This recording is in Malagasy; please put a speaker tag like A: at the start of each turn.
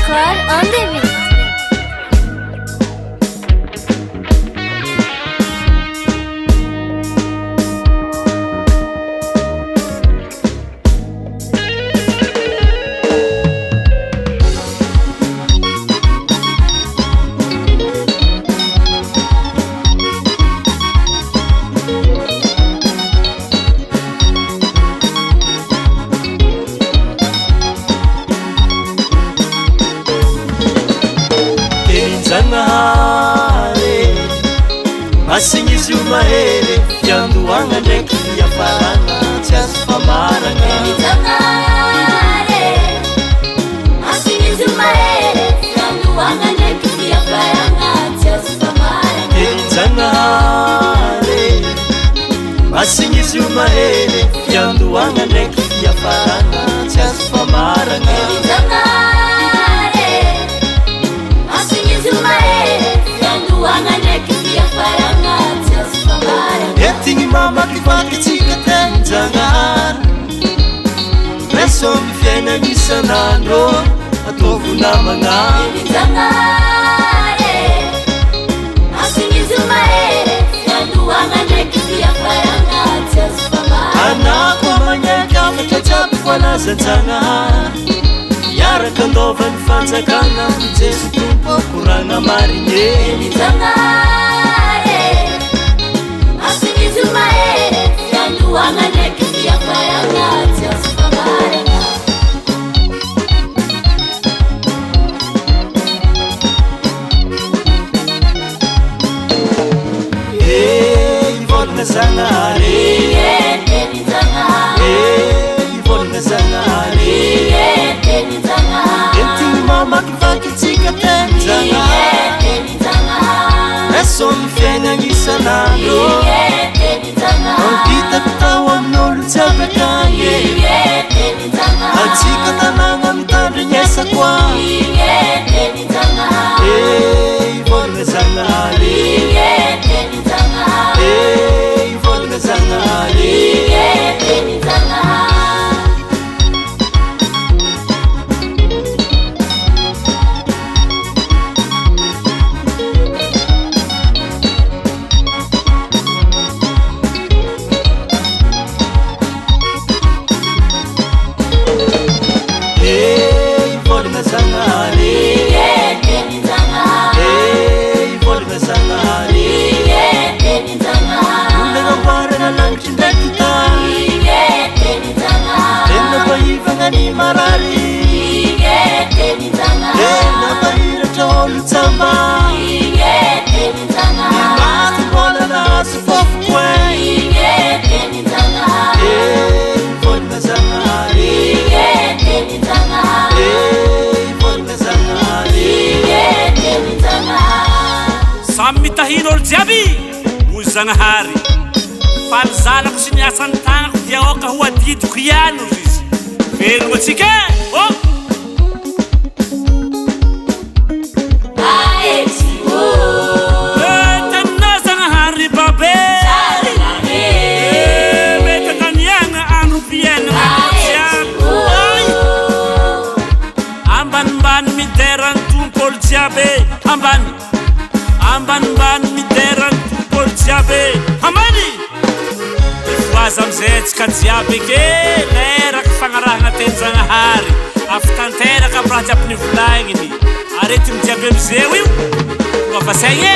A: Car on the beat.
B: Masingisi umahere yanduanga ndeki ya faranga chas pamaranga
A: Elitangare Masingisi umahere yanduanga ndeki ya faranga chas pamaranga
B: Elitangare Masingisi umahere yanduanga ndeki ya faranga chas pamaranga
A: Elitangare Masingisi umahere yanduanga ndeki ya faranga chas pamaranga
B: Etingi mama kifaki chikaten jangar Reso mifiena nisanandro atovu namanga
A: Elitangare Masingisi umahere yanduanga ndeki ya faranga chas pamaranga
B: Anako manyaka machachapi kwanaza jangar Yara kandova nifanzakana Jesu tumpo kuranga marinye
A: Elitangare Masingisi umahere yanduanga ndeki ya faranga chas pamaranga
B: Volna zangare
A: Elitangare
B: Volna zangare Entingi mama kifaki chikaten jangar Reso mifiena nisanandro Kita kutawa mnolu chapekanye Achika tananga mitandre nyesa kwa Volna zangare Volna zangare Volna zangare Volna zangare Undanga mpare na langchi ndekita Tena paivanga ni marari Tena paira cholu tsamba Nimati mbola na sufofu kwe Volna zangare Volna zangare
C: Samy mitahin'olo jiaby hoy Zagnahary fa ny zanako sy ny asany tagnako dia aoka ho adidiko ihany hozy izy velogno atsika oh! Tanina Zagnahary babe mety agnaniagna andro mpiainana ambanimbany miderany tompolo jiaby ambanimbany miderany tompolo jiaby ambany ifoaza amizay tsika jiaby ke leraka fagnarahana teny Zagnahary afy tanteraka amy raha jiaby nivolagniny arety mijiaby amizeo io tonga vasaigny